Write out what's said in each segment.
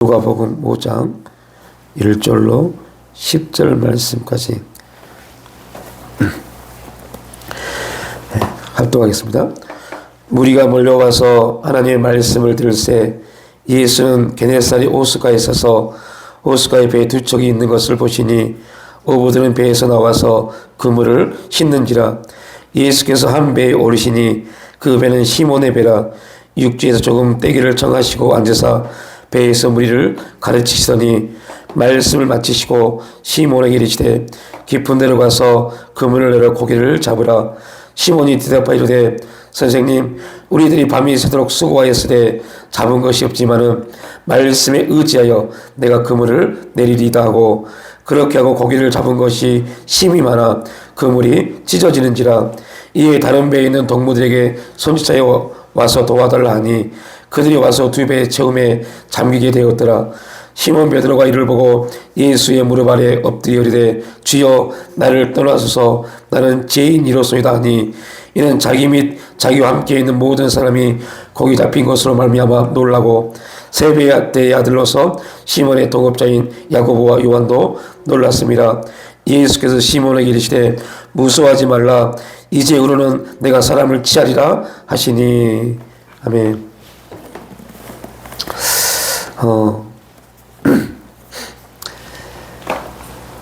누가복음 5장 1절로 10절 말씀까지 합독하겠습니다. 무리가 몰려와서 하나님의 말씀을 들을새 예수는 게네사렛 호숫가에 서서 호숫가에 배 두 척이 있는 것을 보시니 어부들은 배에서 나와서 그물을 씻는지라. 예수께서 한 배에 오르시니 그 배는 시몬의 배라. 육지에서 조금 떼기를 정하시고 앉으사 배에서 무리를 가르치시더니 말씀을 마치시고 시몬에게 이르시되 깊은 데로 가서 그물을 내려 고기를 잡으라. 시몬이 대답하여 이르되 선생님, 우리들이 밤이 새도록 수고하였으되 잡은 것이 없지만은 말씀에 의지하여 내가 그물을 내리리다 하고, 그렇게 하고 고기를 잡은 것이 심히 많아 그물이 찢어지는지라. 이에 다른 배에 있는 동무들에게 손짓하여 와서 도와달라 하니 그들이 와서 두 배의 처음에 잠기게 되었더라. 시몬 베드로가 이를 보고 예수의 무릎 아래 엎드려 이르되 주여, 나를 떠나소서, 나는 죄인이로소이다 하니, 이는 자기 및 자기와 함께 있는 모든 사람이 거기 잡힌 것으로 말미암아 놀라고, 세베대의 아들로서 시몬의 동업자인 야고보와 요한도 놀랐습니다. 예수께서 시몬에게 이르시되 무서워하지 말라, 이제후로는 내가 사람을 취하리라 하시니. 아멘.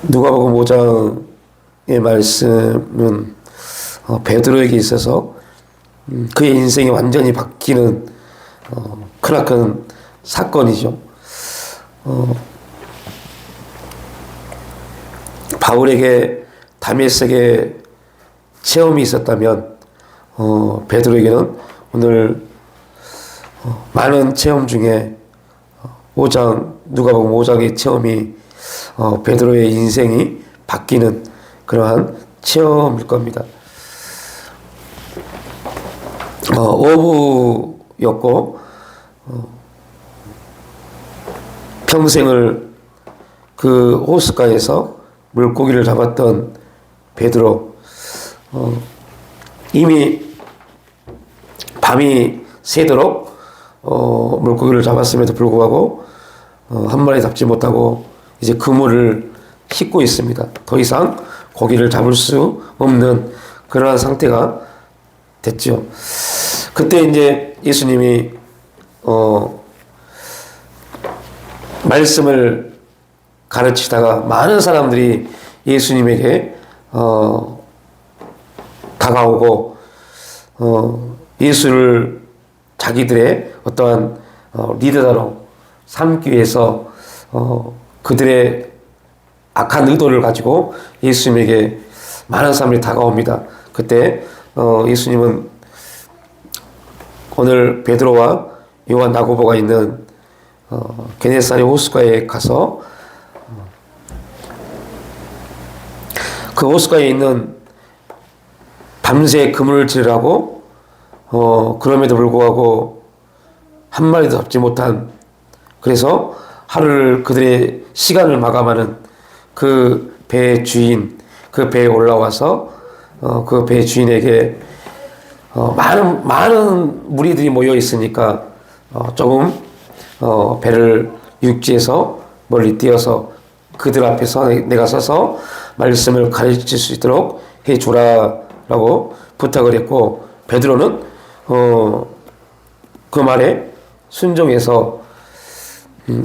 누가복음 5장의 말씀은 베드로에게 있어서 그의 인생이 완전히 바뀌는 크나큰 사건이죠. 바울에게 다메섹에 체험이 있었다면 베드로에게는 오늘 많은 체험 중에 누가복음 5장의 체험이 베드로의 인생이 바뀌는 그러한 체험일 겁니다. 어부였고 평생을 그 호숫가에서 물고기를 잡았던 베드로, 이미 밤이 새도록 물고기를 잡았음에도 불구하고 한 마리 잡지 못하고 이제 그물을 씻고 있습니다. 더 이상 고기를 잡을 수 없는 그러한 상태가 됐죠. 그때 이제 예수님이 말씀을 가르치다가 많은 사람들이 예수님에게 다가오고 예수를 자기들의 어떠한 리더로 삼기 위해서 그들의 악한 의도를 가지고 예수님에게 많은 사람들이 다가옵니다. 그때 예수님은 오늘 베드로와 요한, 야고보가 있는 게네사렛 호숫가에 가서 그 호숫가에 있는 밤새 그물을 치르라고 그럼에도 불구하고 한 마리도 잡지 못한, 그래서 하루를 그들의 시간을 마감하는 그 배의 주인, 그 배에 올라와서 그 배 주인에게 많은 무리들이 모여 있으니까 조금 배를 육지에서 멀리 띄어서 그들 앞에서 내가 서서 말씀을 가르칠 수 있도록 해주라라고 부탁을 했고, 베드로는 그 말에 순종해서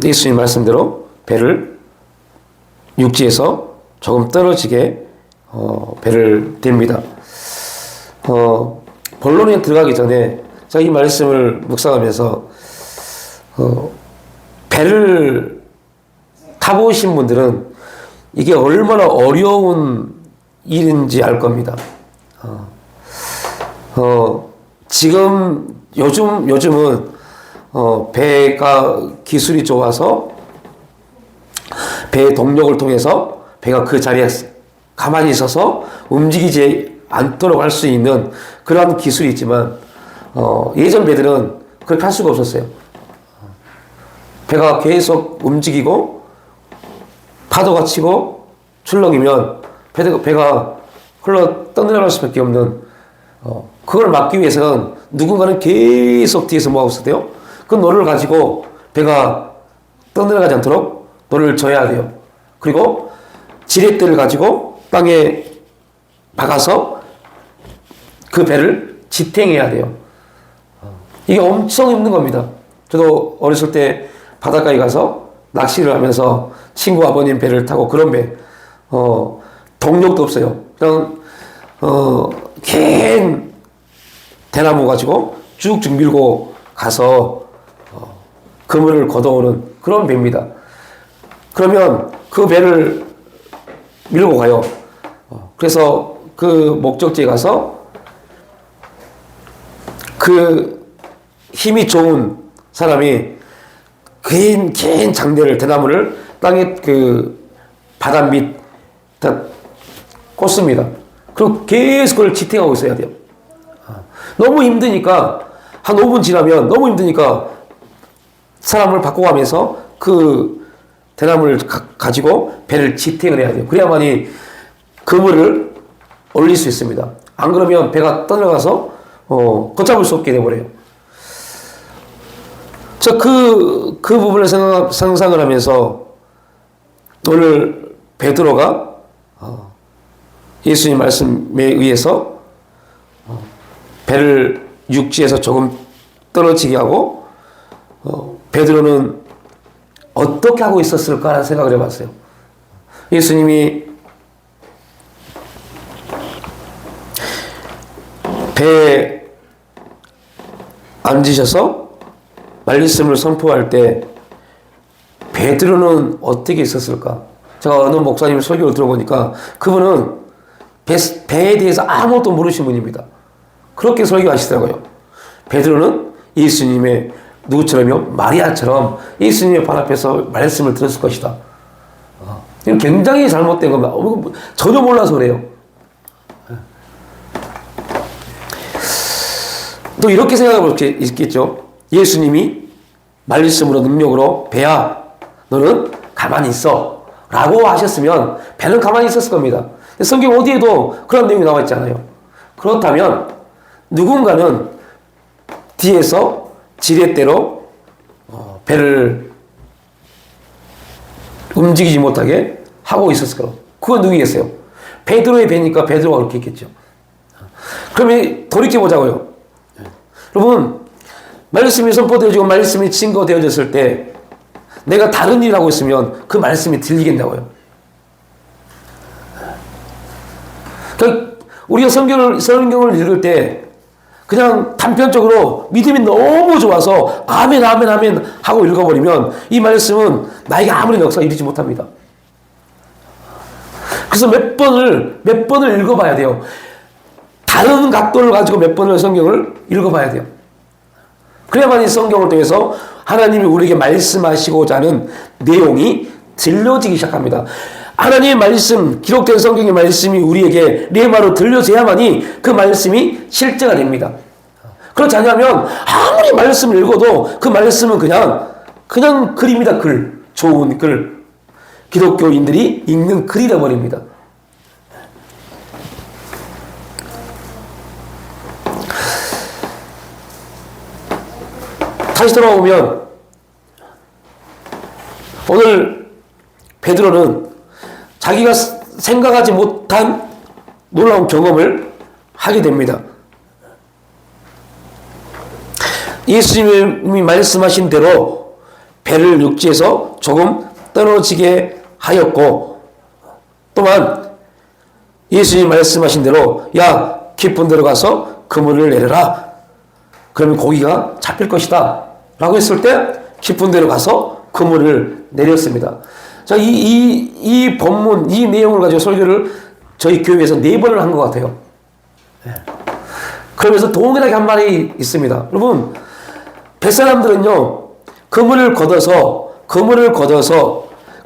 예수님 말씀대로 배를 육지에서 조금 떨어지게 배를 댑니다. 본론에 들어가기 전에 제가 이 말씀을 묵상하면서 배를 타보신 분들은 이게 얼마나 어려운 일인지 알 겁니다. 요즘은 배가 기술이 좋아서 배의 동력을 통해서 배가 그 자리에 가만히 있어서 움직이지 않도록 할 수 있는 그런 기술이 있지만 예전 배들은 그렇게 할 수가 없었어요. 배가 계속 움직이고 파도가 치고 출렁이면 배가 흘러 떠내려갈 수밖에 없는, 그걸 막기 위해서는 누군가는 계속 뒤에서 뭐하고 있어야 돼요? 그 노를 가지고 배가 떠내려가지 않도록 돌을 져야 돼요. 그리고 지렛대를 가지고 땅에 박아서 그 배를 지탱해야 돼요. 이게 엄청 힘든 겁니다. 저도 어렸을 때 바닷가에 가서 낚시를 하면서 친구 아버님 배를 타고 그런 배, 동력도 없어요. 그냥, 긴 대나무 가지고 쭉쭉 밀고 가서, 그물을 걷어오는 그런 배입니다. 그러면 그 배를 밀고 가요. 그래서 그 목적지에 가서 그 힘이 좋은 사람이 긴 장대를, 대나무를 땅에 그 바다 밑에다 꽂습니다. 그리고 계속 그걸 지탱하고 있어야 돼요. 너무 힘드니까, 한 5분 지나면 너무 힘드니까 사람을 바꿔가면서 그 대나무를 가지고 배를 지탱을 해야 돼요. 그래야만이 그물을 올릴 수 있습니다. 안 그러면 배가 떠내려가서 걷잡을 수 없게 돼버려요. 그 부분을 상상을 하면서 오늘 베드로가 예수님 말씀에 의해서 배를 육지에서 조금 떨어지게 하고 베드로는 어떻게 하고 있었을까라는 생각을 해봤어요. 예수님이 배에 앉으셔서 말씀을 선포할 때 베드로는 어떻게 있었을까? 제가 어느 목사님 설교를 들어보니까 그분은 배에 대해서 아무것도 모르신 분입니다. 그렇게 설교하시더라고요. 베드로는 예수님의 누구처럼요? 마리아처럼 예수님의 발 앞에서 말씀을 들었을 것이다. 이건 굉장히 잘못된 겁니다. 전혀 몰라서 그래요. 또 이렇게 생각해 볼 수 있겠죠. 예수님이 말씀으로 능력으로 배야 너는 가만히 있어 라고 하셨으면 배는 가만히 있었을 겁니다. 성경 어디에도 그런 내용이 나와 있잖아요. 그렇다면 누군가는 뒤에서 지렛대로 배를 움직이지 못하게 하고 있었을 거라고. 그건 누구겠어요? 베드로의 배니까 베드로가 그렇게 했겠죠. 그러면 돌이켜보자고요. 여러분, 말씀이 선포되어지고 말씀이 증거되어졌을 때 내가 다른 일을 하고 있으면 그 말씀이 들리겠냐고요. 그러니까 우리가 성경을 읽을 때 그냥 단편적으로 믿음이 너무 좋아서 아멘 아멘 아멘 하고 읽어버리면 이 말씀은 나에게 아무리 역사가 이루지 못합니다. 그래서 몇 번을 읽어봐야 돼요. 다른 각도를 가지고 몇 번을 성경을 읽어봐야 돼요. 그래야만 이 성경을 통해서 하나님이 우리에게 말씀하시고자 하는 내용이 들려지기 시작합니다. 하나님의 말씀, 기록된 성경의 말씀이 우리에게 레마로 들려져야만이 그 말씀이 실제가 됩니다. 그렇지 않으면 아무리 말씀을 읽어도 그 말씀은 그냥 글입니다. 글. 좋은 글. 기독교인들이 읽는 글이 되어버립니다. 다시 돌아오면 오늘 베드로는 자기가 생각하지 못한 놀라운 경험을 하게 됩니다. 예수님이 말씀하신 대로 배를 육지에서 조금 떨어지게 하였고, 또한 예수님이 말씀하신 대로 야 깊은 데로 가서 그물을 내려라. 그러면 고기가 잡힐 것이다 라고 했을 때 깊은 데로 가서 그물을 내렸습니다. 자, 이 본문, 이 내용을 가지고 설교를 저희 교회에서 4번을 한 것 같아요. 그러면서 동일하게 한 말이 있습니다. 여러분, 뱃사람들은요, 그물을 걷어서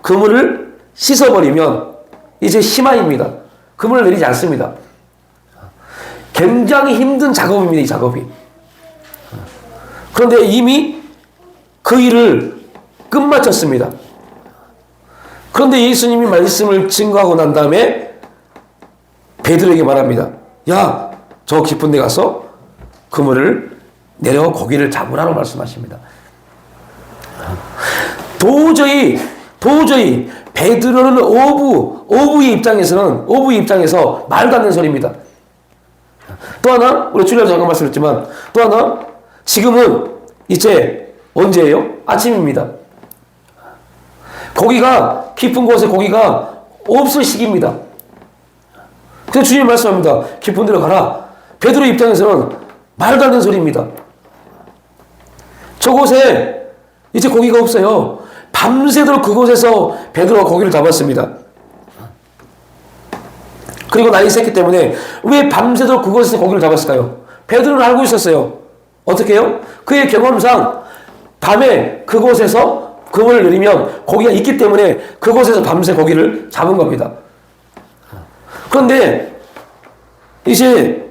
그물을 씻어버리면 이제 희망입니다. 그물을 내리지 않습니다. 굉장히 힘든 작업입니다, 이 작업이. 그런데 이미 그 일을 끝마쳤습니다. 그런데 예수님이 말씀을 증거하고 난 다음에 베드로에게 말합니다. 야, 저 깊은 데 가서 그물을 내려 고기를 잡으라고 말씀하십니다. 도저히 베드로는 어부의 입장에서 말도 안 되는 소리입니다. 또 하나, 우리 주일날 잠깐 말씀드렸지만, 또 하나, 지금은 이제 언제예요? 아침입니다. 깊은 곳에 고기가 없을 시기입니다. 그래서 주님 말씀합니다. 깊은 데로 가라. 베드로 입장에서는 말도 안 되는 소리입니다. 저곳에 이제 고기가 없어요. 밤새도록 그곳에서 베드로가 고기를 잡았습니다. 그리고 날이 샜기 때문에 왜 밤새도록 그곳에서 고기를 잡았을까요? 베드로는 알고 있었어요. 어떻게 해요? 그의 경험상 밤에 그곳에서 그물을 내리면 고기가 있기 때문에 그곳에서 밤새 고기를 잡은 겁니다. 그런데 이제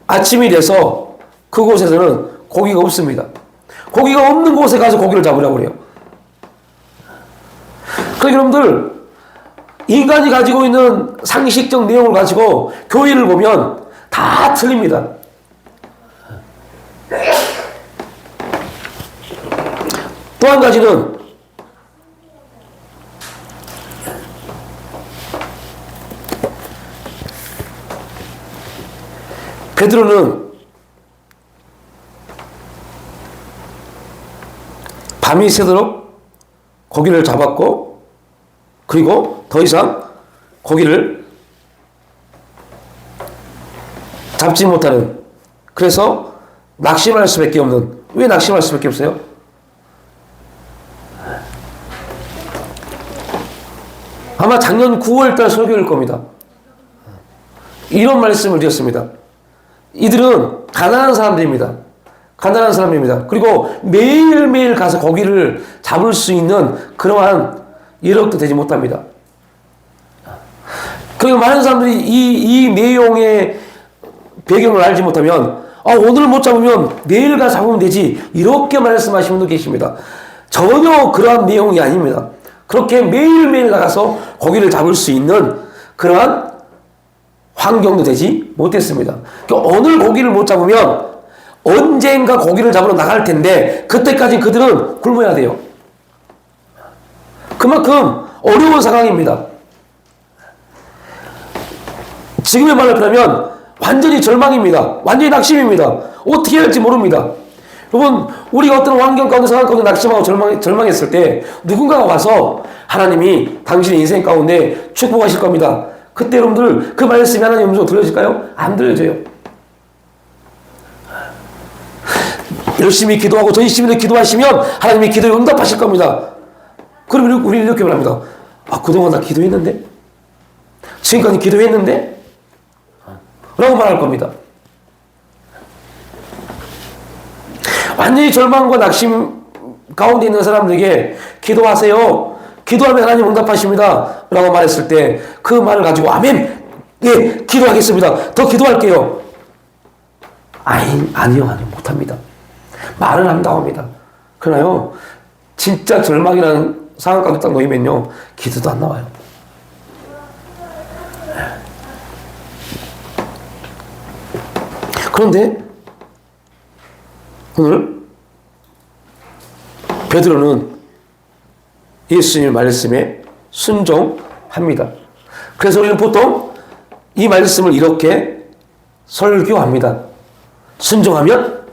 아침이 돼서 그곳에서는 고기가 없습니다. 고기가 없는 곳에 가서 고기를 잡으라고 그래요. 그러니까 여러분들, 인간이 가지고 있는 상식적 내용을 가지고 교회를 보면 다 틀립니다. 또 한 가지는 베드로는 밤이 새도록 고기를 잡았고, 그리고 더 이상 고기를 잡지 못하는, 그래서 낙심할 수밖에 없는. 왜 낙심할 수밖에 없어요? 아마 작년 9월달 설교일 겁니다. 이런 말씀을 드렸습니다. 이들은 가난한 사람들입니다. 그리고 매일매일 가서 고기를 잡을 수 있는 그러한 여력도 되지 못합니다. 그리고 많은 사람들이 이 내용의 배경을 알지 못하면, 오늘 못 잡으면 내일 가서 잡으면 되지, 이렇게 말씀하시는 분도 계십니다. 전혀 그러한 내용이 아닙니다. 그렇게 매일매일 나가서 고기를 잡을 수 있는 그러한 환경도 되지 못했습니다. 그러니까 오늘 고기를 못 잡으면 언젠가 고기를 잡으러 나갈 텐데, 그때까지 그들은 굶어야 돼요. 그만큼 어려운 상황입니다. 지금의 말로 표현하면 완전히 절망입니다. 완전히 낙심입니다. 어떻게 해야 할지 모릅니다. 여러분, 우리가 어떤 환경 가운데, 상황 가운데 낙심하고 절망했을 때 누군가가 와서 하나님이 당신의 인생 가운데 축복하실 겁니다. 그때 여러분들 그 말씀이 하나님 음성 들려질까요? 안 들려져요. 열심히 기도하고 전심으로 기도하시면 하나님이 기도에 응답하실 겁니다. 그럼 우리는 이렇게 말합니다. 그동안 나 기도했는데? 지금까지 기도했는데? 라고 말할 겁니다. 완전히 절망과 낙심 가운데 있는 사람들에게 기도하세요. 기도하면 하나님 응답하십니다. 라고 말했을 때 그 말을 가지고 아멘! 예, 기도하겠습니다. 더 기도할게요. 아니요, 못합니다. 말은 한다고 합니다. 그러나요, 진짜 절망이라는 상황 가운데 딱 놓이면요, 기도도 안 나와요. 그런데 오늘 베드로는 예수님의 말씀에 순종합니다. 그래서 우리는 보통 이 말씀을 이렇게 설교합니다. 순종하면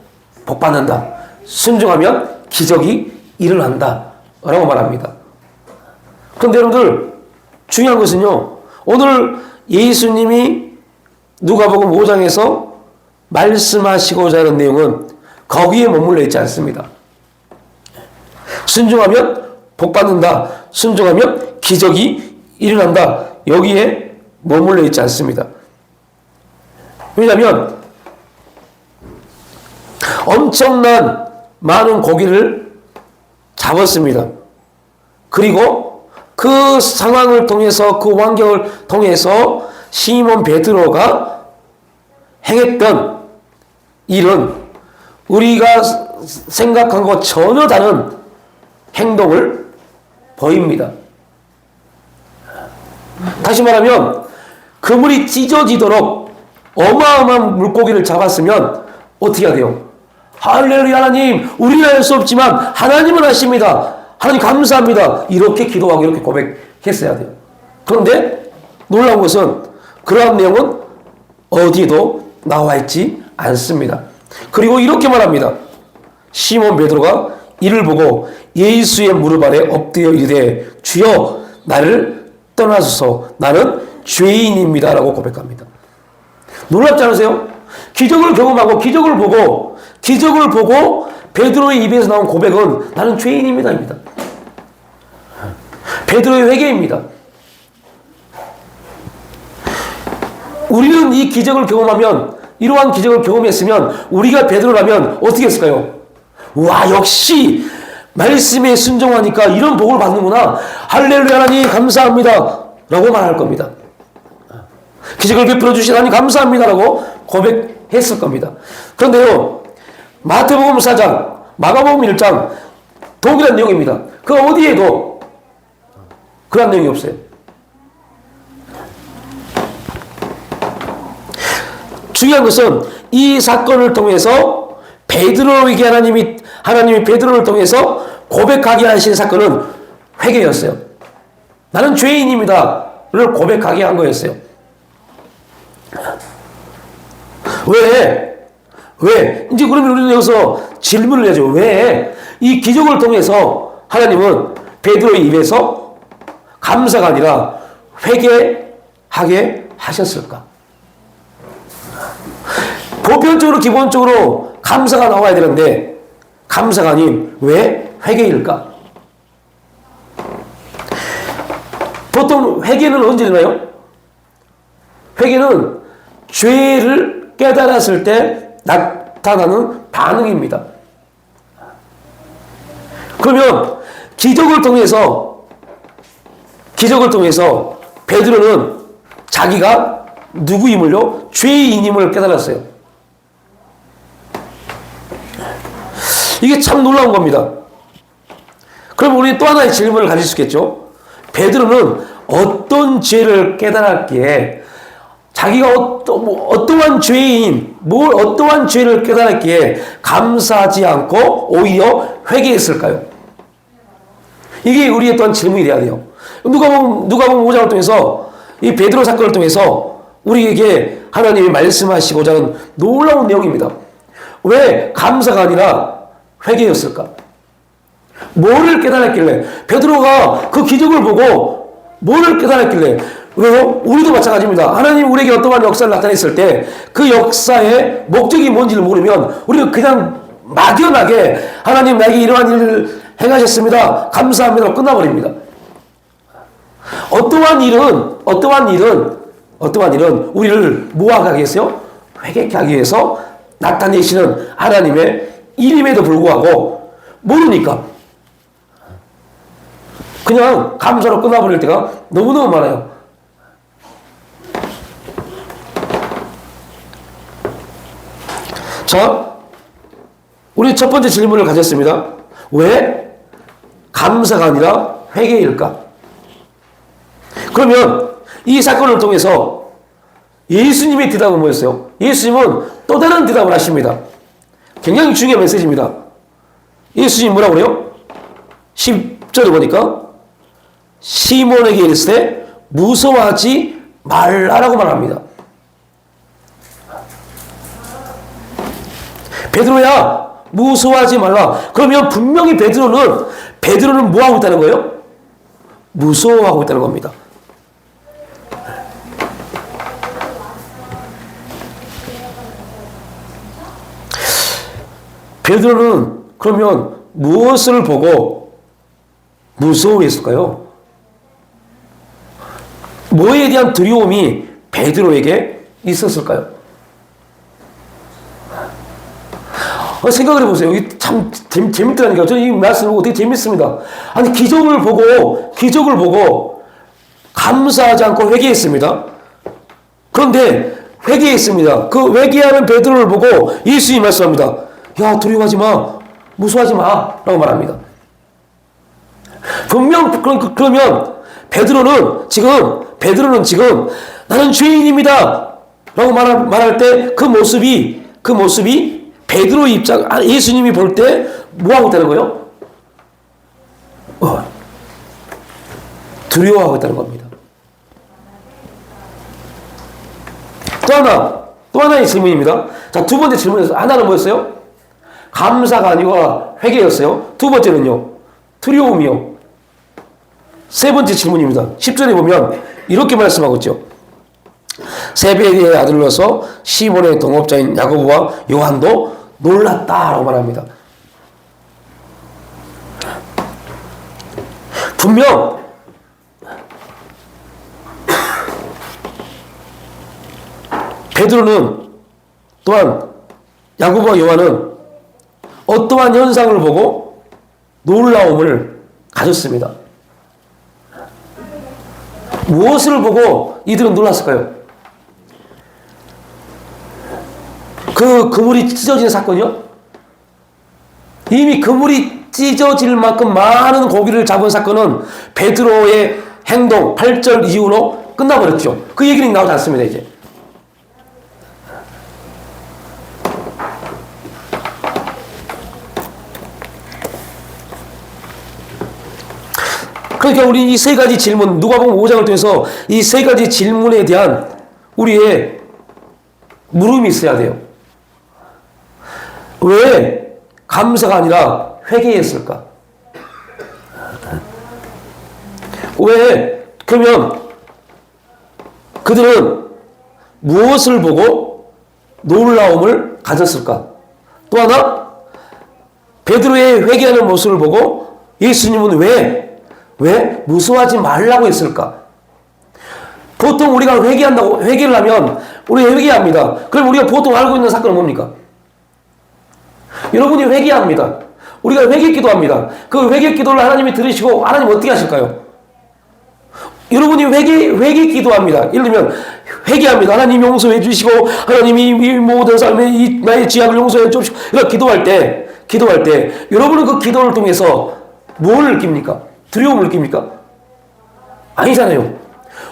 복받는다. 순종하면 기적이 일어난다. 라고 말합니다. 그런데 여러분들, 중요한 것은요, 오늘 예수님이 누가복음 5장에서 말씀하시고자 하는 내용은 거기에 머물러 있지 않습니다. 순종하면 복받는다. 순종하면 기적이 일어난다. 여기에 머물러 있지 않습니다. 왜냐하면 엄청난 많은 고기를 잡았습니다. 그리고 그 상황을 통해서, 그 환경을 통해서 시몬 베드로가 행했던 일은 우리가 생각한 것 전혀 다른 행동을 보입니다. 다시 말하면 그물이 찢어지도록 어마어마한 물고기를 잡았으면 어떻게 해야 돼요? 할렐루야, 하나님, 우리는 할 수 없지만 하나님은 하십니다. 하나님 감사합니다. 이렇게 기도하고 이렇게 고백했어야 돼요. 그런데 놀라운 것은 그러한 내용은 어디에도 나와 있지 않습니다. 그리고 이렇게 말합니다. 시몬 베드로가 이를 보고 예수의 무릎 아래 엎드려 이르되 주여 나를 떠나소서 나는 죄인입니다 라고 고백합니다. 놀랍지 않으세요? 기적을 경험하고 기적을 보고 베드로의 입에서 나온 고백은 나는 죄인입니다 입니다. 베드로의 회개입니다. 우리는 이 기적을 경험하면, 이러한 기적을 경험했으면 우리가 베드로라면 어떻게 했을까요? 와, 역시 말씀에 순종하니까 이런 복을 받는구나. 할렐루야 하나님 감사합니다 라고 말할 겁니다. 기적을 베풀어 주신 하나님 감사합니다 라고 고백했을 겁니다. 그런데요, 마태복음 4장, 마가복음 1장 동일한 내용입니다. 그 어디에도 그런 내용이 없어요. 중요한 것은 이 사건을 통해서 베드로에게 하나님이 베드로를 통해서 고백하게 하신 사건은 회개였어요. 나는 죄인입니다를 고백하게 한 거였어요. 왜? 이제 그러면 우리는 여기서 질문을 해야죠. 왜 이 기적을 통해서 하나님은 베드로의 입에서 감사가 아니라 회개하게 하셨을까? 보편적으로 기본적으로 감사가 나와야 되는데 감사가 아닌 왜 회개일까? 보통 회개는 언제 되나요? 회개는 죄를 깨달았을 때 나타나는 반응입니다. 그러면 기적을 통해서 베드로는 자기가 누구임을요? 죄인임을 깨달았어요. 이게 참 놀라운 겁니다. 그럼 우리 또 하나의 질문을 가질 수 있겠죠? 베드로는 어떤 죄를 깨달았기에, 자기가 어떠한 죄를 깨달았기에 감사하지 않고 오히려 회개했을까요? 이게 우리의 또한 질문이 돼야 돼요. 누가복음 5장을 통해서 이 베드로 사건을 통해서 우리에게 하나님이 말씀하시고자 하는 놀라운 내용입니다. 왜 감사가 아니라 회개였을까? 뭐를 깨달았길래? 베드로가 그 기적을 보고 뭐를 깨달았길래? 왜요? 우리도 마찬가지입니다. 하나님 우리에게 어떠한 역사를 나타냈을 때 그 역사의 목적이 뭔지를 모르면 우리는 그냥 막연하게 하나님 나에게 이러한 일을 행하셨습니다. 감사합니다. 끝나버립니다. 어떠한 일은 우리를 뭐하게 하기 위해서요? 회개하게 하기 위해서 나타내시는 하나님의 일임에도 불구하고 모르니까 그냥 감사로 끝나버릴 때가 너무너무 많아요. 자, 우리 첫 번째 질문을 가졌습니다. 왜 감사가 아니라 회개일까? 그러면 이 사건을 통해서 예수님의 대답은 뭐였어요? 예수님은 또 다른 대답을 하십니다. 굉장히 중요한 메시지입니다. 예수님 뭐라고 그래요? 10절을 보니까 시몬에게 이르시되 무서워하지 말라라고 말합니다. 베드로야 무서워하지 말라. 그러면 분명히 베드로는 뭐 하고 있다는 거예요? 무서워하고 있다는 겁니다. 베드로는 그러면 무엇을 보고 무서워했을까요? 뭐에 대한 두려움이 베드로에게 있었을까요? 생각을 해보세요. 이게 참 재밌더라니까요. 저는 이 말씀을 보고 되게 재밌습니다. 아니, 기적을 보고 감사하지 않고 회개했습니다. 그런데 회개했습니다. 그 회개하는 베드로를 보고 예수님이 말씀합니다. 야, 두려워하지 마. 무서워하지 마. 라고 말합니다. 그러면 베드로는 지금 나는 죄인입니다. 라고 말할 때 그 모습이 베드로의 입장, 예수님이 볼 때 뭐 하고 있다는 거예요? 두려워하고 있다는 겁니다. 또 하나의 질문입니다. 자, 두 번째 질문에서 하나는 뭐였어요? 감사가 아니고 회개였어요. 두 번째는요, 두려움이요. 세 번째 질문입니다. 10절에 보면 이렇게 말씀하고 있죠. 세베대의 아들로서 시몬의 동업자인 야고보와 요한도 놀랐다라고 말합니다. 분명 베드로는 또한 야고보와 요한은 어떠한 현상을 보고 놀라움을 가졌습니다. 무엇을 보고 이들은 놀랐을까요? 그 그물이 찢어지는 사건이요? 이미 그물이 찢어질 만큼 많은 고기를 잡은 사건은 베드로의 행동 8절 이후로 끝나버렸죠. 그 얘기는 나오지 않습니다. 이제 그러니까 우리 이 세 가지 질문, 누가복음 5장을 통해서 이 세 가지 질문에 대한 우리의 물음이 있어야 돼요. 왜 감사가 아니라 회개했을까? 왜? 그러면 그들은 무엇을 보고 놀라움을 가졌을까? 또 하나, 베드로의 회개하는 모습을 보고 예수님은 왜 무서워하지 말라고 했을까? 보통 우리가 회개를 하면 우리 회개합니다. 그럼 우리가 보통 알고 있는 사건은 뭡니까? 여러분이 회개합니다. 우리가 회개 기도합니다. 그 회개 기도를 하나님이 들으시고 하나님 어떻게 하실까요? 여러분이 회개 기도합니다. 예를 들면 회개합니다. 하나님 용서해 주시고 하나님이 이 모든 삶에 나의 죄악을 용서해 주시고 그러니까 기도할 때 여러분은 그 기도를 통해서 뭘 느낍니까? 두려움을 느낍니까? 아니잖아요.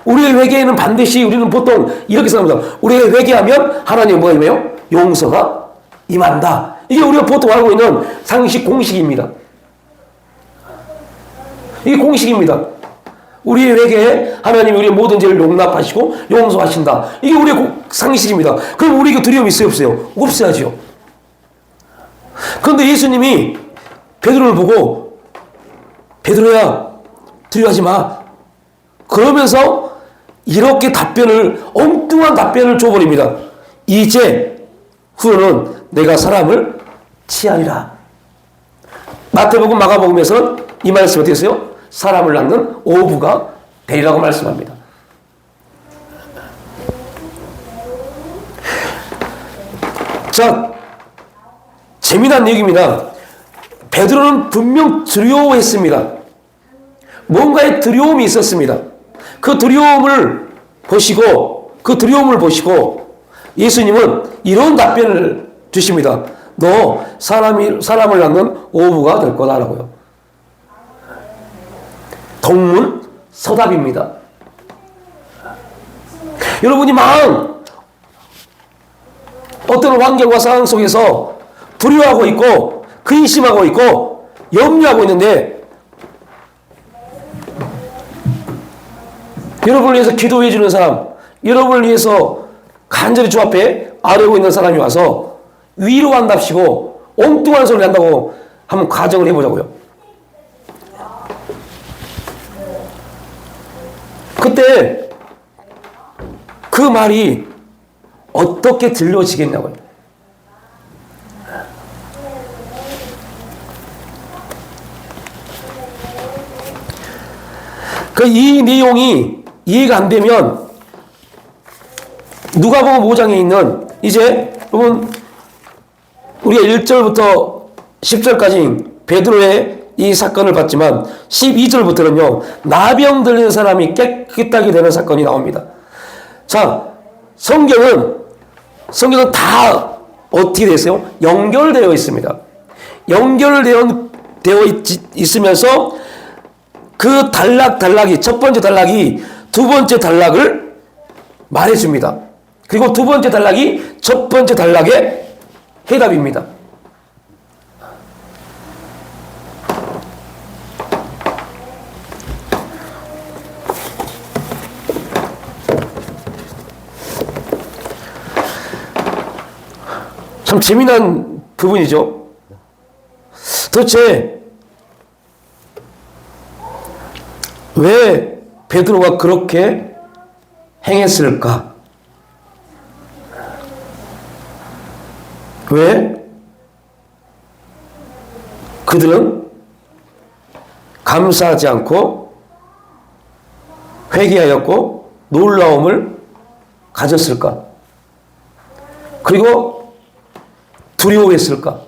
우리의 회개에는 반드시 우리는 보통 이렇게 생각합니다. 우리가 회개하면 하나님 뭐가 임해요? 용서가 임한다. 이게 우리가 보통 알고 있는 상식 공식입니다. 이게 공식입니다. 우리의 회개에 하나님이 우리의 모든 죄를 용납하시고 용서하신다. 이게 우리의 상식입니다. 그럼 우리가 두려움이 있어요? 없어요? 없어야죠. 그런데 예수님이 베드로를 보고 베드로야 두려워하지 마. 그러면서 이렇게 엉뚱한 답변을 줘버립니다. 이제 후로는 내가 사람을 치하리라. 마태복음 마가복음에서는 이 말씀이 어떻게 했어요? 사람을 낳는 오부가 되리라고 말씀합니다. 자, 재미난 얘기입니다. 베드로는 분명 두려워했습니다. 뭔가의 두려움이 있었습니다. 그 두려움을 보시고 예수님은 이런 답변을 주십니다. 너 사람을 낳는 오부가 될 거다라고요. 동문서답입니다. 여러분이 어떤 환경과 상황 속에서 두려워하고 있고 근심하고 있고 염려하고 있는데 여러분을 위해서 기도해 주는 사람, 여러분을 위해서 간절히 주 앞에 아뢰고 있는 사람이 와서 위로한답시고 엉뚱한 소리를 한다고 한번 가정을 해보자고요. 그때 그 말이 어떻게 들려지겠냐고요. 이 내용이 이해가 안 되면 누가복음 5장에 있는 이제 여러분 우리가 1절부터 10절까지 베드로의 이 사건을 봤지만 12절부터는요 나병 들린 사람이 깨끗하게 되는 사건이 나옵니다. 자, 성경은 다 어떻게 되세요? 연결되어 있습니다. 연결되어 있으면서 그 단락이 첫 번째 단락이 두 번째 단락을 말해줍니다. 그리고 두 번째 단락이 첫 번째 단락의 해답입니다. 참 재미난 부분이죠. 도대체 왜 베드로가 그렇게 행했을까? 왜 그들은 감사하지 않고 회개하였고 놀라움을 가졌을까? 그리고 두려워했을까?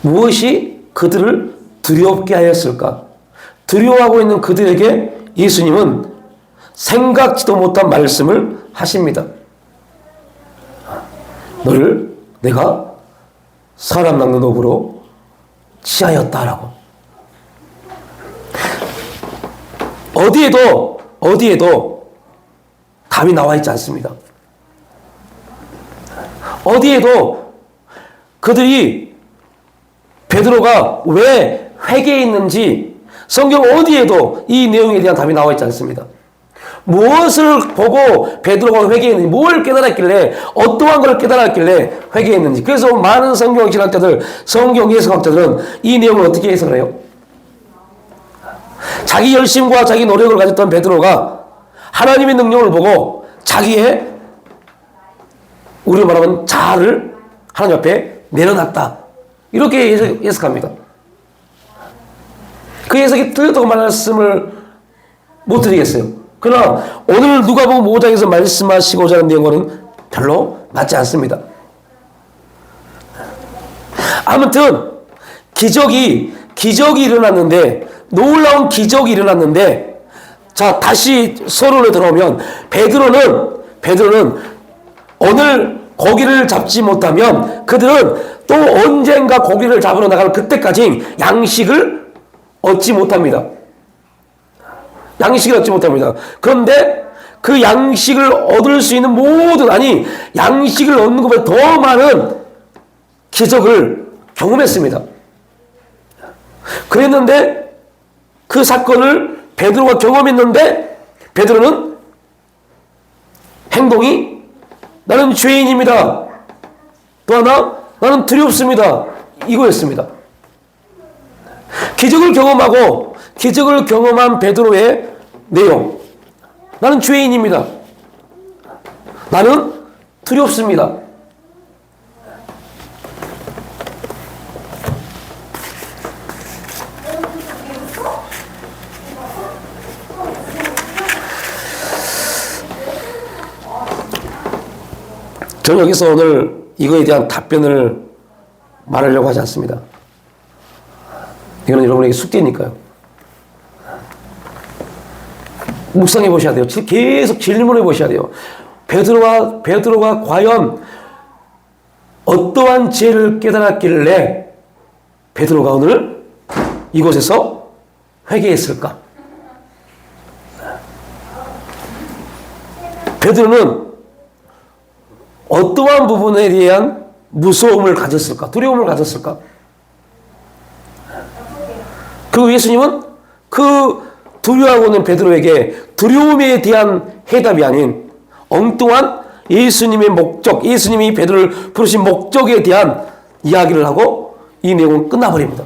무엇이 그들을 두렵게 하였을까? 두려워하고 있는 그들에게 예수님은 생각지도 못한 말씀을 하십니다. 너를 내가 사람 낚는 업으로 취하였다라고. 어디에도 답이 나와 있지 않습니다. 어디에도 그들이 베드로가 왜 회개했는지 성경 어디에도 이 내용에 대한 답이 나와 있지 않습니다. 무엇을 보고 베드로가 회개했는지, 뭘 깨달았길래, 어떠한 걸 깨달았길래 회개했는지. 그래서 많은 성경 신학자들, 성경 해석학자들은 이 내용을 어떻게 해석을 해요? 자기 열심과 자기 노력을 가졌던 베드로가 하나님의 능력을 보고 자기의, 우리로 말하면 자아를 하나님 앞에 내려놨다. 이렇게 해석합니다. 그 해석이 틀렸다고 말씀을 못 드리겠어요. 그러나 오늘 누가복음 5장에서 말씀하시고자 하는 내용과는 별로 맞지 않습니다. 아무튼 기적이 일어났는데, 놀라운 기적이 일어났는데, 자, 다시 서론에 들어오면 베드로는 오늘 고기를 잡지 못하면 그들은 또 언젠가 고기를 잡으러 나갈 그때까지 양식을 얻지 못합니다. 양식을 얻지 못합니다. 그런데 그 양식을 얻을 수 있는 양식을 얻는 것보다 더 많은 기적을 경험했습니다. 그랬는데 그 사건을 베드로가 경험했는데 베드로는 행동이 나는 죄인입니다. 또 하나 나는 두렵습니다. 이거였습니다. 기적을 경험한 베드로의 내용. 나는 죄인입니다. 나는 두렵습니다. 저는 여기서 오늘 이거에 대한 답변을 말하려고 하지 않습니다. 이거는 여러분에게 숙제니까요. 묵상해 보셔야 돼요. 계속 질문해 보셔야 돼요. 베드로가 과연 어떠한 죄를 깨달았길래 베드로가 오늘 이곳에서 회개했을까? 베드로는 어떠한 부분에 대한 무서움을 가졌을까? 두려움을 가졌을까? 그리고 예수님은 그 두려워하고 있는 베드로에게 두려움에 대한 해답이 아닌 엉뚱한 예수님의 목적, 예수님이 베드로를 부르신 목적에 대한 이야기를 하고 이 내용은 끝나버립니다.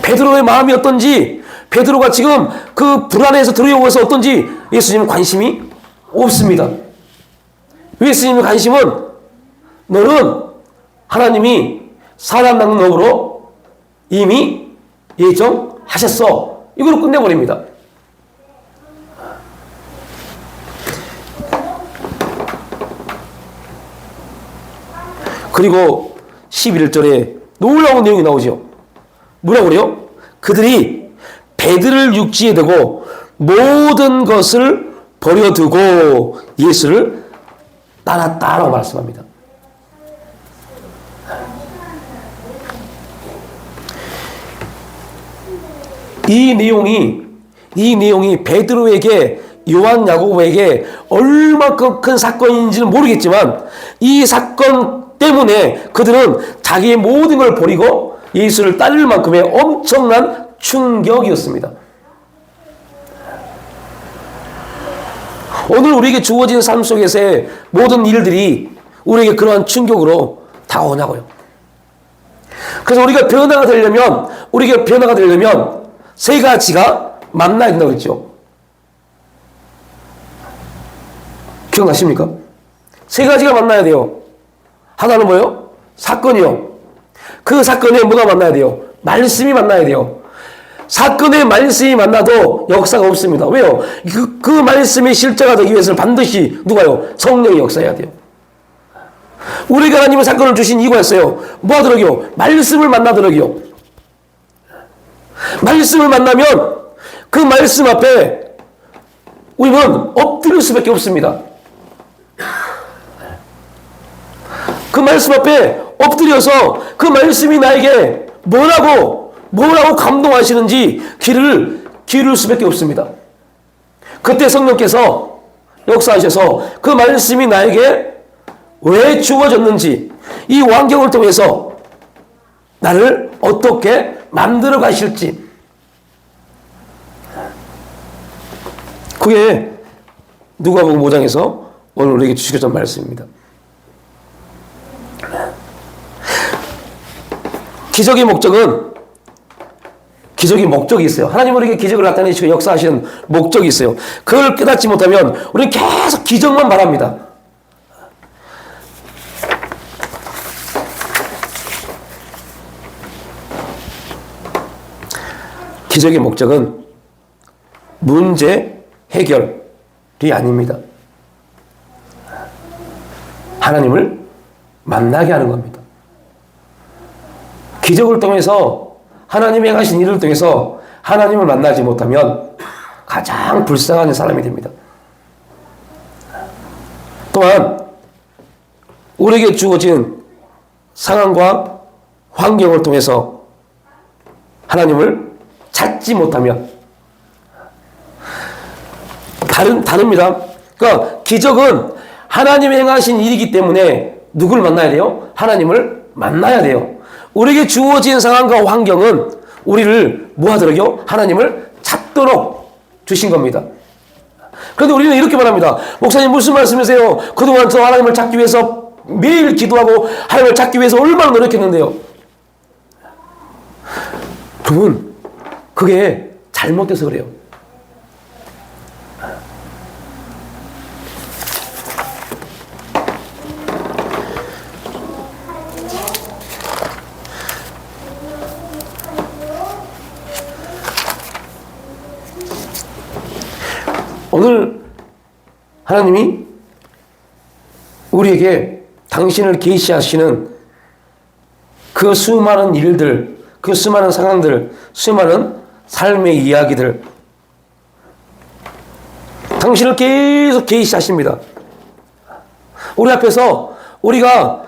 베드로의 마음이 어떤지, 베드로가 지금 그 불안해서 두려워해서 어떤지 예수님은 관심이 없습니다. 예수님의 관심은 너는 하나님이 사람 낚는 업으로 이미 예정하셨어. 이걸로 끝내버립니다. 그리고 11절에 놀라운 내용이 나오죠. 뭐라고 그래요? 그들이 배들을 육지에 대고 모든 것을 버려두고 예수를 따랐다라고 말씀합니다. 이 내용이 베드로에게, 요한 야고보에게 얼마큼 큰 사건인지는 모르겠지만 이 사건 때문에 그들은 자기의 모든 걸 버리고 예수를 따를 만큼의 엄청난 충격이었습니다. 오늘 우리에게 주어진 삶 속에서의 모든 일들이 우리에게 그러한 충격으로 다가오냐고요. 그래서 우리가 변화가 되려면 세 가지가 만나야 된다고 그랬죠. 기억나십니까? 세 가지가 만나야 돼요. 하나는 뭐예요? 사건이요. 그 사건에 뭐가 만나야 돼요? 말씀이 만나야 돼요. 사건에 말씀이 만나도 역사가 없습니다. 왜요? 그 말씀이 실제가 되기 위해서는 반드시 누가요? 성령이 역사해야 돼요. 우리가 하나님의 사건을 주신 이유가 있어요. 뭐 하도록요? 말씀을 만나도록요. 말씀을 만나면 그 말씀 앞에 우리는 엎드릴 수밖에 없습니다. 그 말씀 앞에 엎드려서 그 말씀이 나에게 뭐라고 감동하시는지 귀를 기울일 수밖에 없습니다. 그때 성령께서 역사하셔서 그 말씀이 나에게 왜 주어졌는지, 이 환경을 통해서 나를 어떻게 만들어 가실지, 그게 누가복음 5장에서 오늘 우리에게 주시고자 말씀입니다. 기적의 목적이 있어요. 하나님 우리에게 기적을 나타내시고 역사하시는 목적이 있어요. 그걸 깨닫지 못하면 우리는 계속 기적만 바랍니다. 기적의 목적은 문제 해결이 아닙니다. 하나님을 만나게 하는 겁니다. 기적을 통해서, 하나님이 행하신 일을 통해서 하나님을 만나지 못하면 가장 불쌍한 사람이 됩니다. 또한 우리에게 주어진 상황과 환경을 통해서 하나님을 찾지 못하면 다릅니다. 그러니까 기적은 하나님이 행하신 일이기 때문에 누구를 만나야 돼요? 하나님을 만나야 돼요. 우리에게 주어진 상황과 환경은 우리를 뭐 하도록요? 하나님을 찾도록 주신 겁니다. 그런데 우리는 이렇게 말합니다. 목사님 무슨 말씀이세요? 그동안 저 하나님을 찾기 위해서 매일 기도하고 하나님을 찾기 위해서 얼마나 노력했는데요. 여러분, 그게 잘못돼서 그래요. 오늘 하나님이 우리에게 당신을 계시하시는 그 수많은 일들, 그 수많은 상황들, 수많은 삶의 이야기들, 당신을 계속 계시하십니다. 우리 앞에서 우리가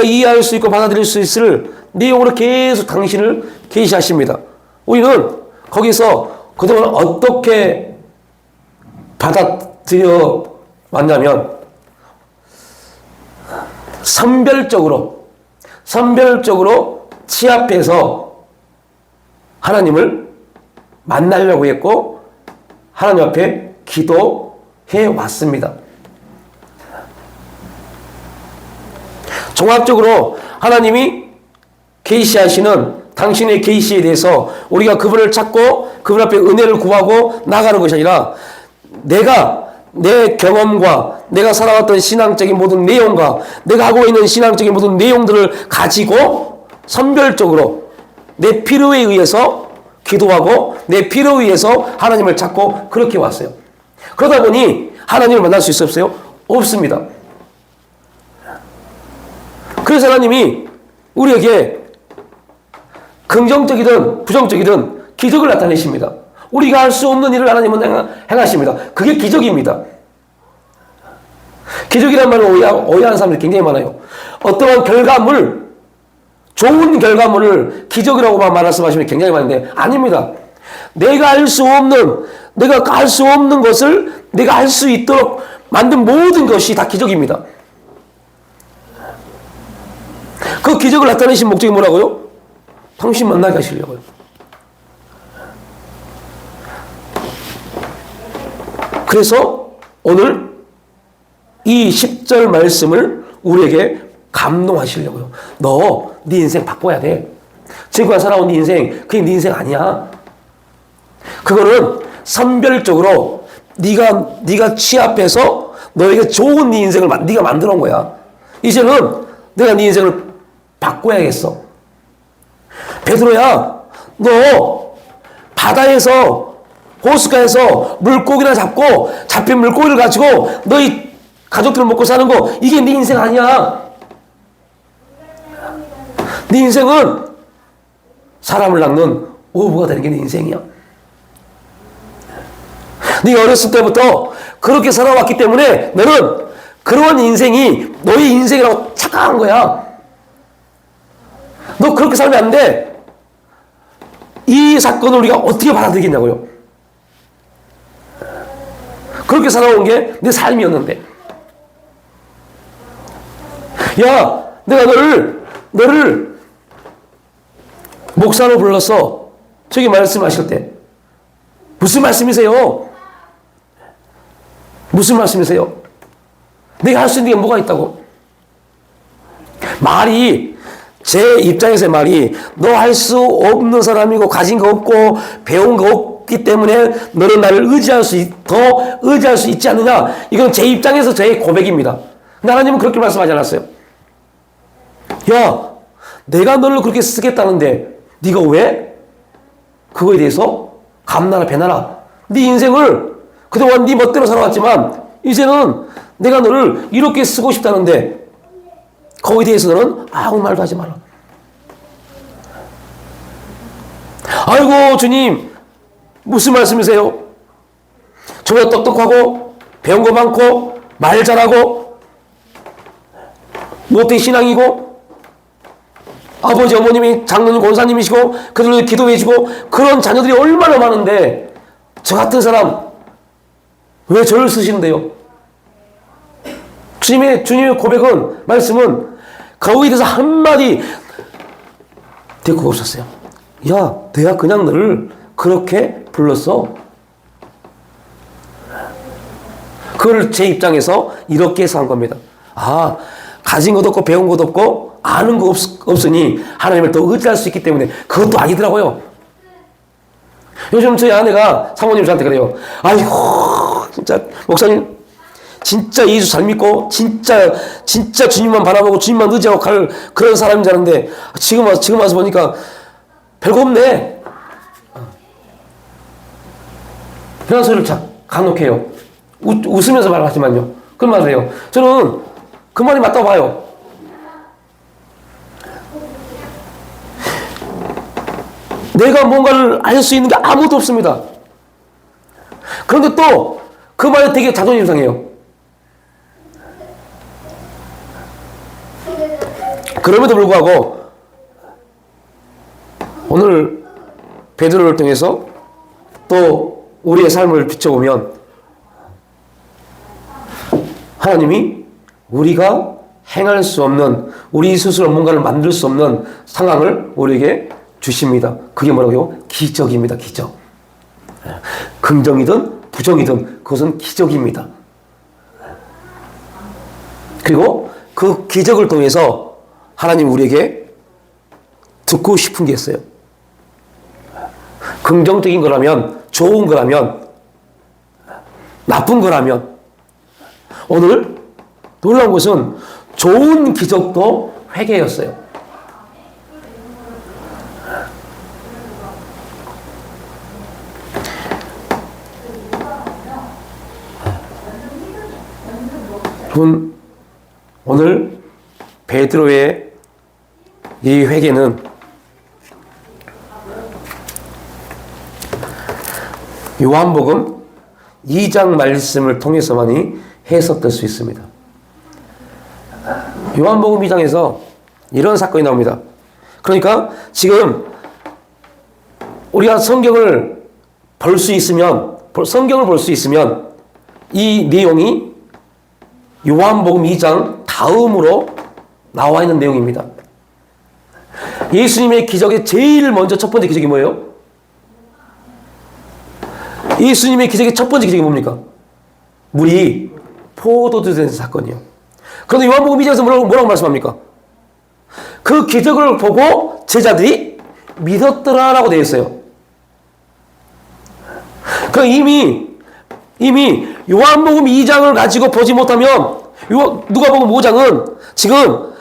이해할 수 있고 받아들일 수 있을 내용으로 계속 당신을 계시하십니다. 우리는 거기서 그동안 어떻게 받아들여 왔냐면 선별적으로 취합해서 하나님을 만나려고 했고 하나님 앞에 기도해 왔습니다. 종합적으로 하나님이 계시하시는 당신의 계시에 대해서 우리가 그분을 찾고 그분 앞에 은혜를 구하고 나가는 것이 아니라 내 경험과 내가 살아왔던 신앙적인 모든 내용과 내가 하고 있는 신앙적인 모든 내용들을 가지고 선별적으로 내 필요에 의해서 기도하고 내 필요에 의해서 하나님을 찾고 그렇게 왔어요. 그러다 보니 하나님을 만날 수 있었어요? 없습니다. 그래서 하나님이 우리에게 긍정적이든 부정적이든 기적을 나타내십니다. 우리가 할 수 없는 일을 하나님은 행하십니다. 그게 기적입니다. 기적이란 말을 오해하는 사람들이 굉장히 많아요. 어떠한 결과물, 좋은 결과물을 기적이라고만 말씀하시면 굉장히 많은데 아닙니다. 내가 할 수 없는 것을 내가 할 수 있도록 만든 모든 것이 다 기적입니다. 그 기적을 나타내신 목적이 뭐라고요? 당신 만나게 하시려고요. 그래서 오늘 이 10절 말씀을 우리에게 감동하시려고요. 너 네 인생 바꿔야 돼. 지금까지 살아온 네 인생, 그게 네 인생 아니야. 그거는 선별적으로 네가 취합해서 너에게 좋은 네 인생을 네가 만들어 놓은 거야. 이제는 내가 네 인생을 바꿔야겠어. 베드로야, 너 바다에서 호숫가에서 물고기나 잡고 잡힌 물고기를 가지고 너희 가족들을 먹고 사는 거, 이게 네 인생 아니야. 네 인생은 사람을 낚는 어부가 되는 게 네 인생이야. 네가 어렸을 때부터 그렇게 살아왔기 때문에 너는 그런 인생이 너의 인생이라고 착각한 거야. 너 그렇게 살면 안 돼. 이 사건을 우리가 어떻게 받아들이겠냐고요. 그렇게 살아온 게 내 삶이었는데. 야, 내가 너를 목사로 불렀어. 저기 말씀하실 때. 무슨 말씀이세요? 무슨 말씀이세요? 내가 할 수 있는 게 뭐가 있다고? 말이, 제 입장에서의 말이, 너 할 수 없는 사람이고, 가진 거 없고, 배운 거 없기 때문에 너는 나를 더 의지할 수 있지 않느냐? 이건 제 입장에서 저의 고백입니다. 근데 하나님은 그렇게 말씀하지 않았어요. 야, 내가 너를 그렇게 쓰겠다는데, 네가 왜? 그거에 대해서 감나라 배나라. 네 인생을 그동안 네 멋대로 살아왔지만 이제는 내가 너를 이렇게 쓰고 싶다는데 거기에 대해서 너는 아무 말도 하지 마라. 아이고 주님, 무슨 말씀이세요? 저보다 똑똑하고 배운 거 많고 말 잘하고 못된 신앙이고 아버지 어머님이 장로님 권사님이시고 그들을 기도해주고 그런 자녀들이 얼마나 많은데 저 같은 사람 왜 저를 쓰시는데요? 주님의 고백은, 말씀은 거기에 대해서 한마디 대꾸가 없었어요. 야, 내가 그냥 너를 그렇게 불렀어. 그걸 제 입장에서 이렇게 해서 한 겁니다. 아, 가진 것도 없고 배운 것도 없고 아는 거 없으니 하나님을 더 의지할 수 있기 때문에 그것도 아니더라고요. 요즘 저희 아내가 사모님 저한테 그래요. 아이고 진짜 목사님 진짜 예수 잘 믿고 진짜 주님만 바라보고 주님만 의지하고 갈 그런 사람인 줄 알았는데 지금 와서 보니까 별거 없네. 그런 소리를 간혹 해요. 웃으면서 말하지만요. 그 말을 해요. 저는 그 말이 맞다고 봐요. 내가 뭔가를 알 수 있는 게 아무것도 없습니다. 그런데 또 그 말이 되게 자존심 상해요. 그럼에도 불구하고 오늘 베드로를 통해서 또 우리의 삶을 비춰보면 하나님이 우리가 행할 수 없는, 우리 스스로 뭔가를 만들 수 없는 상황을 우리에게 주십니다. 그게 뭐라고요? 기적입니다. 기적. 긍정이든 부정이든 그것은 기적입니다. 그리고 그 기적을 통해서 하나님 우리에게 듣고 싶은 게 있어요. 긍정적인 거라면, 좋은 거라면, 나쁜 거라면, 오늘 놀라운 것은 좋은 기적도 회개였어요. 오늘 베드로의 이 회개는 요한복음 2장 말씀을 통해서만이 해석될 수 있습니다. 요한복음 2장에서 이런 사건이 나옵니다. 그러니까 지금 우리가 성경을 볼 수 있으면 이 내용이 요한복음 2장 다음으로 나와 있는 내용입니다. 예수님의 기적의 제일 먼저 첫 번째 기적이 뭐예요? 예수님의 기적의 첫 번째 기적이 뭡니까? 물이 포도주 된 사건이요. 그런데 요한복음 2장에서 뭐라고 말씀합니까? 그 기적을 보고 제자들이 믿었더라라고 되어 있어요. 그 이미 요한복음 2장을 가지고 보지 못하면 누가복음 5장은 지금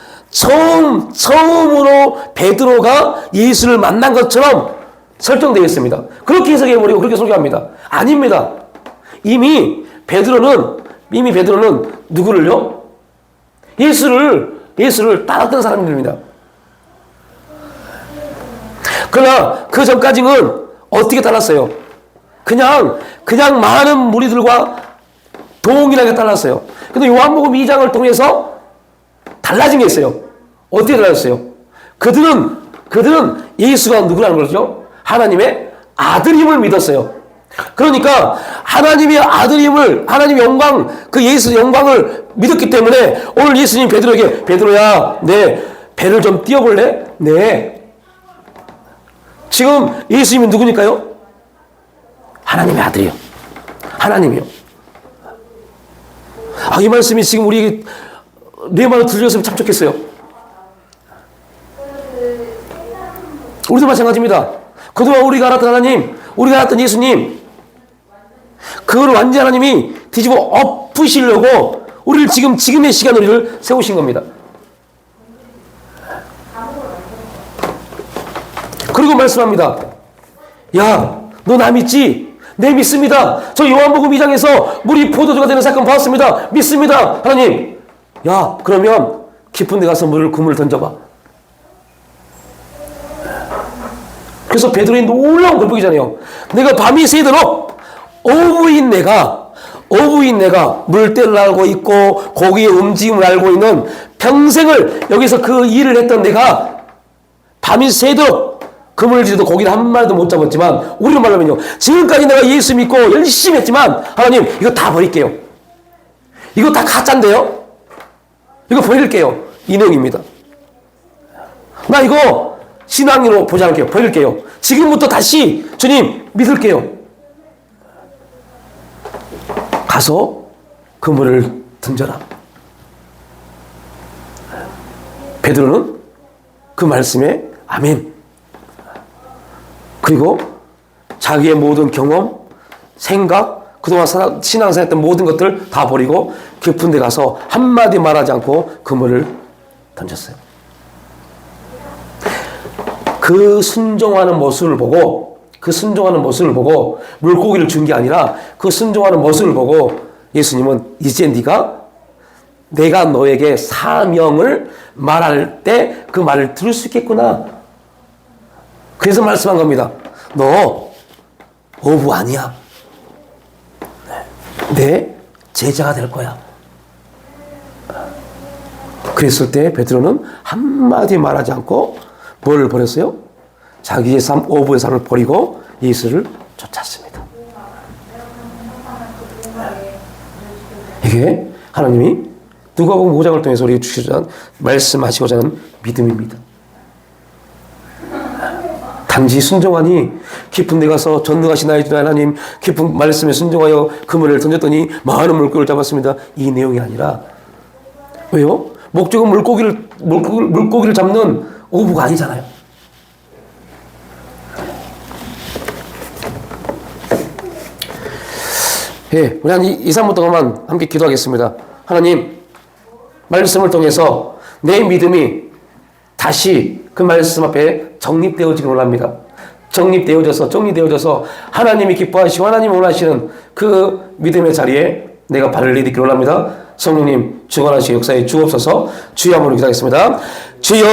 처음으로 베드로가 예수를 만난 것처럼 설정되어 있습니다. 그렇게 해석해버리고 그렇게 소개합니다. 아닙니다. 이미 베드로는 누구를요? 예수를 따랐던 사람들입니다. 그러나 그 전까지는 어떻게 따랐어요? 그냥 많은 무리들과 동일하게 따랐어요. 근데 요한복음 2장을 통해서 달라진 게 있어요. 어떻게 달라졌어요? 그들은 예수가 누구라는 거죠? 하나님의 아들임을 믿었어요. 그러니까 하나님의 아들임을, 하나님의 영광, 그 예수 영광을 믿었기 때문에 오늘 예수님 베드로에게, 베드로야, 내 배를 좀 띄워볼래? 네. 지금 예수님이 누구니까요? 하나님의 아들이요. 하나님이요. 이 말씀이 지금 우리에게 내 말로 들렸으면 참 좋겠어요. 우리도 마찬가지입니다. 그동안 우리가 알았던 하나님, 우리가 알았던 예수님, 그걸 완전 하나님이 뒤집어 엎으시려고 우리를 지금의 시간 우리를 세우신 겁니다. 그리고 말씀합니다. 야, 너 나 믿지? 네, 믿습니다. 저 요한복음 2장에서 물이 포도주가 되는 사건 봤습니다. 믿습니다. 하나님. 야, 그러면 깊은 데 가서 그물을 던져봐. 그래서 베드로의 놀라운 골목이잖아요. 내가 밤이 새도록 어부인 내가 물때를 알고 있고 고기의 움직임을 알고 있는 평생을 여기서 그 일을 했던 내가 밤이 새도록 그물을 지도 고기를 한 마리도 못 잡았지만, 우리로 말하면요, 지금까지 내가 예수 믿고 열심히 했지만 하나님 이거 다 버릴게요. 이거 다 가짜인데요. 이거 버릴게요. 이 내용입니다. 나 이거 신앙으로 보지 않을게요. 버릴게요. 지금부터 다시 주님 믿을게요. 가서 그물을 던져라. 베드로는 그 말씀에 아멘. 그리고 자기의 모든 경험, 생각, 그동안 신앙생활했던 모든 것들 다 버리고 깊은 데 가서 한마디 말하지 않고 그물을 던졌어요. 그 순종하는 모습을 보고 물고기를 준 게 아니라 그 순종하는 모습을 보고 예수님은 이제 내가 너에게 사명을 말할 때 그 말을 들을 수 있겠구나. 그래서 말씀한 겁니다. 너 어부 아니야. 내 제자가 될 거야. 그랬을 때 베드로는 한마디 말하지 않고 뭘 버렸어요? 자기의 삶, 어부의 삶을 버리고 예수를 쫓았습니다. 이게 하나님이 누가복음 5장을 통해서 우리에게 주시고자 말씀하시고자 하는 믿음입니다. 단지 순종하니 깊은 데 가서 전능하신 나의 주 하나님 깊은 말씀에 순종하여 그물을 던졌더니 많은 물고기를 잡았습니다. 이 내용이 아니라, 왜요? 목적은 물고기를 잡는 어부가 아니잖아요. 예, 우리 한 2-3분 동안만 함께 기도하겠습니다. 하나님, 말씀을 통해서 내 믿음이 다시 그 말씀 앞에 정립되어지길 원합니다. 정리되어져서 하나님이 기뻐하시고 하나님이 원하시는 그 믿음의 자리에 내가 발을 내딛기를 원합니다. 성령님, 주관하시고 역사에 주옵소서. 주여 한번 기도하겠습니다. 주여.